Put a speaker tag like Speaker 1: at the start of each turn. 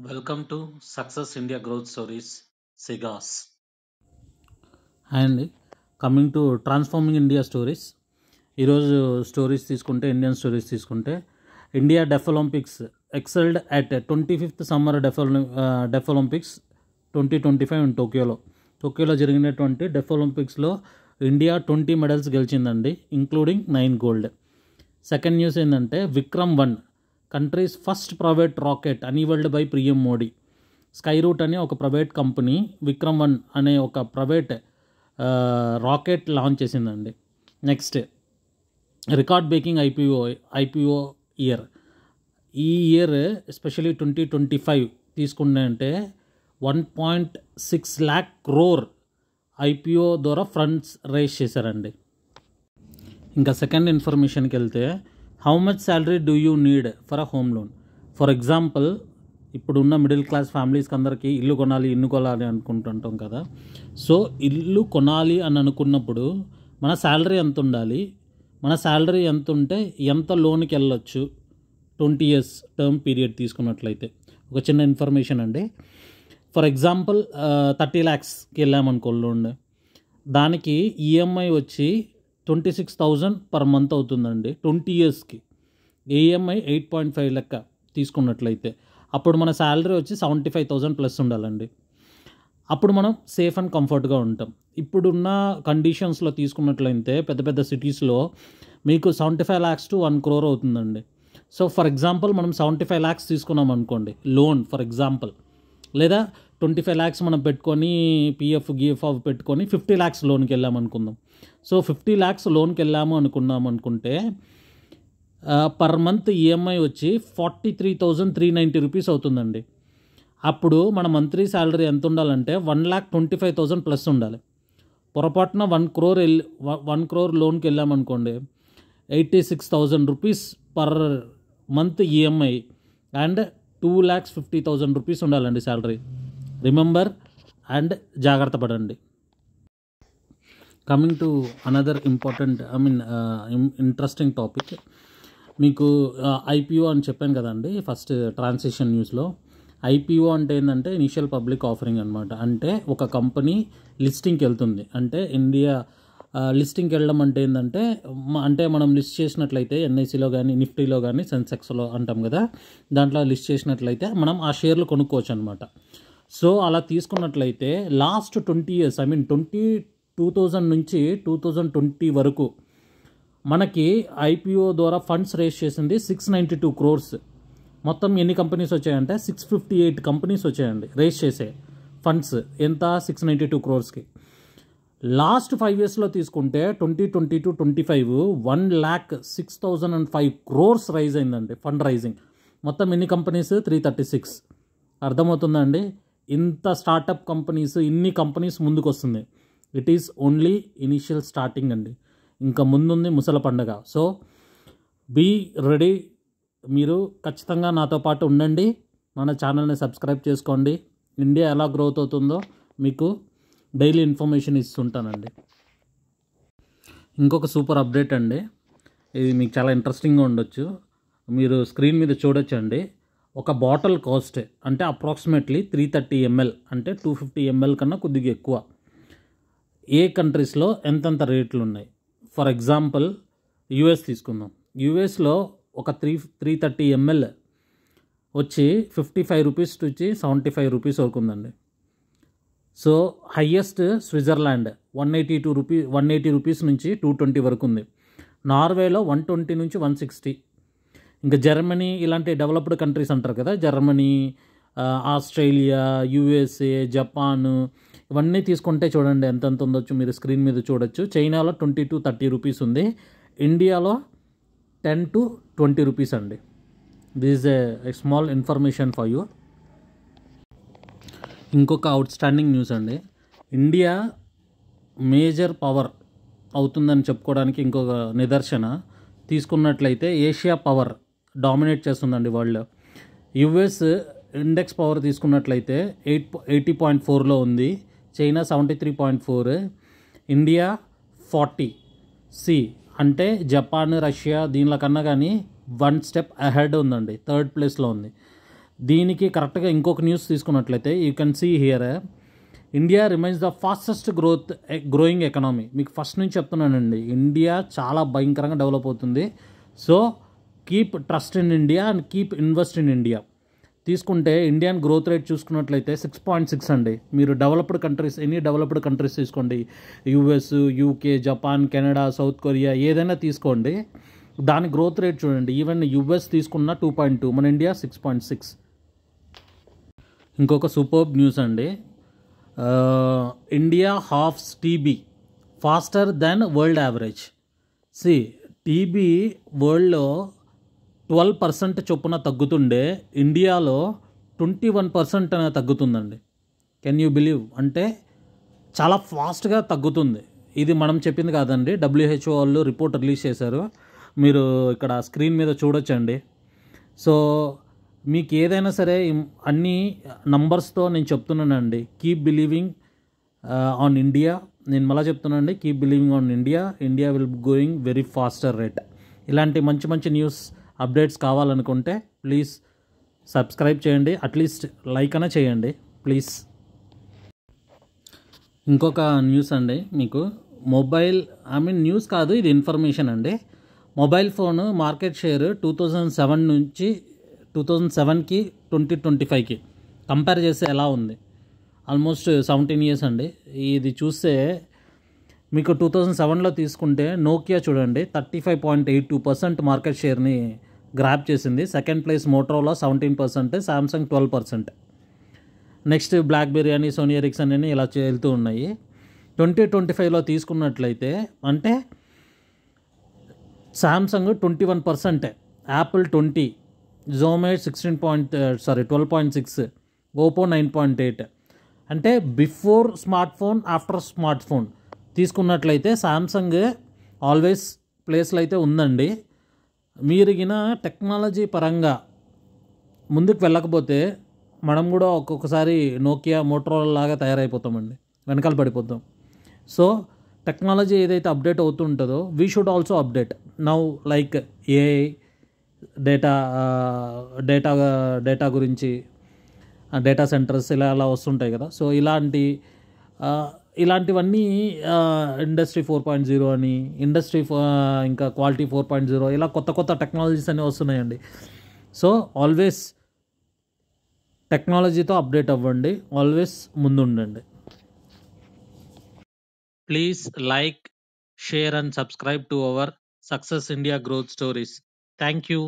Speaker 1: Welcome to Success India Growth Stories, SIGAS.
Speaker 2: And coming to transforming India stories. ఈరోజు stories తీసుకుంటే Indian stories తీసుకుంటే India deaf Olympics excelled at 25th summer deaf Olympics 2025 in టోక్యోలో జరిగినటువంటి డెఫ్ ఒలింపిక్స్లో India 20 medals గెలిచిందండి, including 9 gold. Second news ఏంటంటే విక్రమ్-1 countries first private rocket unveiled by PM Modi. Skyroot అనే ఒక ప్రైవేట్ కంపెనీ విక్రమ్-1 అనే ఒక ప్రైవేట్ రాకెట్ లాంచ్ చేసిందండి. Next record breaking IPO year. ఈ ఇయర్ ఎస్పెషలీ 2025 తీసుకుంటే 1.6 lakh crore ఐపీఓ ద్వారా ఫండ్స్ రైజ్ చేశారండి. ఇంకా సెకండ్ ఇన్ఫర్మేషన్కి వెళ్తే how much salary do you need for a home loan. For example, ఇప్పుడున్న మిడిల్ క్లాస్ ఫ్యామిలీస్కి అందరికీ ఇల్లు కొనాలి అనుకుంటుంటాం కదా. సో ఇల్లు కొనాలి అని అనుకున్నప్పుడు మన శాలరీ ఎంత ఉండాలి, మన శాలరీ ఎంత ఉంటే ఎంత లోన్కి వెళ్ళొచ్చు 20 years టర్మ్ పీరియడ్ తీసుకున్నట్లయితే. ఒక చిన్న ఇన్ఫర్మేషన్ అండి. ఫర్ ఎగ్జాంపుల్ 30 lakhsకి వెళ్ళామనుకో లోన్, దానికి ఈఎంఐ వచ్చి 26,000 per month అవుతుందండి 20 yearsకి. ఈఎంఐ 8.5 లెక్క తీసుకున్నట్లయితే అప్పుడు మన శాలరీ వచ్చి 75,000 ప్లస్ ఉండాలండి. అప్పుడు మనం సేఫ్ అండ్ కంఫర్ట్గా ఉంటాం. ఇప్పుడున్న కండిషన్స్లో తీసుకున్నట్లయితే పెద్ద పెద్ద సిటీస్లో మీకు 75 lakhs to 1 crore అవుతుందండి. సో ఫర్ ఎగ్జాంపుల్ మనం 75 lakhs తీసుకున్నాం అనుకోండి లోన్ ఫర్ ఎగ్జాంపుల్, లేదా 25 lakhs మనం పెట్టుకొని పిఎఫ్ గిఎఫ్ పెట్టుకొని 50 lakhs లోన్కి వెళ్ళామనుకుందాం. సో 50 lakhs లోన్కి వెళ్ళాము అనుకుంటే పర్ మంత్ ఈఎంఐ వచ్చి 43,390 rupees అవుతుందండి. అప్పుడు మన మంత్లీ శాలరీ ఎంత ఉండాలంటే 1,25,000 ప్లస్ ఉండాలి. పొరపాటున 1 crore లోన్కి వెళ్ళామనుకోండి 86,000 rupees per month EMI and 2,50,000 rupees ఉండాలండి శాలరీ. రిమెంబర్ అండ్ జాగ్రత్త పడండి. Coming to another important interesting topic. మీకు ఐపీఓ అని చెప్పాను కదండి ఫస్ట్ ట్రాన్సిషన్ న్యూస్లో. ఐపీఓ అంటే ఏంటంటే ఇనిషియల్ పబ్లిక్ ఆఫరింగ్ అనమాట. అంటే ఒక కంపెనీ లిస్టింగ్కి వెళ్తుంది. అంటే ఇండియా లిస్టింగ్కి వెళ్ళడం అంటే ఏంటంటే అంటే మనం లిస్ట్ చేసినట్లయితే ఎన్ఐసిలో కానీ నిఫ్టీలో కానీ సెన్సెక్స్లో అంటాం కదా, దాంట్లో లిస్ట్ చేసినట్లయితే మనం ఆ షేర్లు కొనుక్కోవచ్చు అనమాట. సో అలా తీసుకున్నట్లయితే లాస్ట్ 20 years 2000 నుంచి 2020 వరకు మనకి ఐపీఓ ద్వారా ఫండ్స్ రేస్ చేసింది 692 crores. మొత్తం ఎన్ని కంపెనీస్ వచ్చాయంటే 658 కంపెనీస్ వచ్చాయండి రేస్ చేసే ఫండ్స్. ఎంత? 692 crores. లాస్ట్ 5 yearsలో తీసుకుంటే 2020-25 1,06,005 crores రైజ్ అయిందండి ఫండ్ రైజింగ్. మొత్తం ఎన్ని కంపెనీస్? 336. అర్థమవుతుందా అండి? ఇంత స్టార్టప్ కంపెనీస్, ఇన్ని కంపెనీస్ ముందుకు వస్తుంది. It is only initial starting అండి, ఇంకా ముందుంది ముసల పండగ. So be ready. మీరు ఖచ్చితంగా నాతో పాటు ఉండండి, మన ఛానల్ని సబ్స్క్రైబ్ చేసుకోండి. ఇండియా ఎలా గ్రోత్ అవుతుందో మీకు డైలీ ఇన్ఫర్మేషన్ ఇస్తుంటానండి. ఇంకొక సూపర్ అప్డేట్ అండి, ఇది మీకు చాలా ఇంట్రెస్టింగ్గా ఉండొచ్చు. మీరు స్క్రీన్ మీద చూడొచ్చండి. ఒక బాటిల్ కాస్ట్ అంటే అప్రాక్సిమేట్లీ 330 ml, అంటే 250 ml కన్నా కొద్దిగా ఎక్కువ. ఏ కంట్రీస్లో ఎంతెంత రేట్లు ఉన్నాయి? ఫర్ ఎగ్జాంపుల్ యూఎస్ తీసుకుందాం. యూఎస్లో ఒక 330 ml వచ్చి 55 rupees నుంచి 75 rupees వరకు ఉందండి. సో హయ్యెస్ట్ స్విట్జర్లాండ్ 180 rupees నుంచి 220 వరకు ఉంది. నార్వేలో 120 నుంచి 160. ఇంకా జర్మనీ ఇలాంటి డెవలప్డ్ కంట్రీస్ అంటారు కదా, జర్మనీ, ఆస్ట్రేలియా, యుఎస్ఏ, జపాన్, ఇవన్నీ తీసుకుంటే చూడండి ఎంతెంత ఉండొచ్చు, మీరు స్క్రీన్ మీద చూడొచ్చు. చైనాలో 20-30 rupees ఉంది. ఇండియాలో 10-20 rupees అండి. This is a small information for you. ఇంకొక అవుట్స్టాండింగ్ న్యూస్ అండి. ఇండియా మేజర్ పవర్ అవుతుందని చెప్పుకోవడానికి ఇంకొక నిదర్శన తీసుకున్నట్లయితే ఏషియా పవర్ డామినేట్ చేస్తుందండి వరల్డ్. యుఎస్ ఇండెక్స్ పవర్ తీసుకున్నట్లయితే 80.4లో ఉంది, చైనా 73.4, ఇండియా 40. అంటే జపాన్, రష్యా దీనిలో కన్నా కానీ 1 step అహెడ్ ఉందండి, 3rd ప్లేస్లో ఉంది. దీనికి కరెక్ట్గా ఇంకొక న్యూస్ తీసుకున్నట్లయితే you can see here India remains the fastest growing economy. మీకు ఫస్ట్ నుంచి చెప్తున్నానండి, ఇండియా చాలా భయంకరంగా డెవలప్ అవుతుంది. So keep trust in India and keep invest in India. తీసుకుంటే ఇండియన్ గ్రోత్ రేట్ చూసుకున్నట్లయితే 6.6 అండి. మీరు developed countries, any developed countries తీసుకోండి, US, UK, Japan, Canada, South Korea, ఏదైనా తీసుకోండి, దాని గ్రోత్ రేట్ చూడండి. ఈవెన్ యూఎస్ తీసుకున్న 2.2, మన ఇండియా 6.6. ఇంకొక సూపర్బ్ న్యూస్ అండి, India halves TB faster than world average. See TB వరల్డ్లో 12% చొప్పున తగ్గుతుండే ఇండియాలో 21% అనేది తగ్గుతుందండి. Can you believe? అంటే చాలా ఫాస్ట్గా తగ్గుతుంది. ఇది మనం చెప్పింది కాదండి, WHO వాళ్ళు రిపోర్ట్ రిలీజ్ చేశారు. మీరు ఇక్కడ స్క్రీన్ మీద చూడొచ్చండి. సో మీకు ఏదైనా సరే అన్ని నంబర్స్తో నేను చెప్తున్నానండి. Keep believing on India. నేను మళ్ళీ చెప్తున్నానండి, keep believing on India. India will going very faster rate. ఇలాంటి మంచి మంచి న్యూస్ అప్డేట్స్ కావాలనుకుంటే ప్లీజ్ సబ్స్క్రైబ్ చేయండి, అట్లీస్ట్ లైక్ అయినా చేయండి ప్లీజ్. ఇంకొక న్యూస్ అండి, మీకు మొబైల్, న్యూస్ కాదు, ఇది ఇన్ఫర్మేషన్ అండి. మొబైల్ ఫోన్ మార్కెట్ షేర్ 2007 నుంచి 2007కి 2025కి కంపేర్ చేస్తే ఎలా ఉంది? ఆల్మోస్ట్ 17 ఇయర్స్ అండి. ఇది చూస్తే మీకు 2007లో తీసుకుంటే నోకియా చూడండి 35.82% మార్కెట్ షేర్ని గ్రాప్ చేసింది. Second place Motorola 17%, Samsung 12%. Next blackberry అని, సోనీ ఎరిక్సన్ అని ఇలా వెళ్తూ ఉన్నాయి. 2025లో తీసుకున్నట్లయితే అంటే సామ్సంగ్ 21%, యాపిల్ 20%, జోమే 12.6%, ఓపో 9.8%. అంటే before smart phone, after smart phone తీసుకున్నట్లయితే సామ్సంగ్ ఆల్వేస్ ప్లేస్లో అయితే ఉందండి. మీరిగిన టెక్నాలజీ పరంగా ముందుకు వెళ్ళకపోతే మనం కూడా ఒక్కొక్కసారి నోకియా, మోటరోలా లాగా తయారైపోతామండి, వెనకాల పడిపోతాం. సో టెక్నాలజీ ఏదైతే అప్డేట్ అవుతుంటుందో we should also update now, like AI, data గురించి, డేటా సెంటర్స్ ఇలా వస్తుంటాయి కదా. సో ఇలాంటివన్నీ ఇండస్ట్రీ 4.0 అని, ఇంకా క్వాలిటీ 4.0, ఇలా కొత్త కొత్త టెక్నాలజీస్ అన్నీ వస్తున్నాయండి. సో ఆల్వేస్ టెక్నాలజీతో అప్డేట్ అవ్వండి, ఆల్వేస్ ముందుండండి. Please like, share and subscribe to our success India growth stories. Thank you.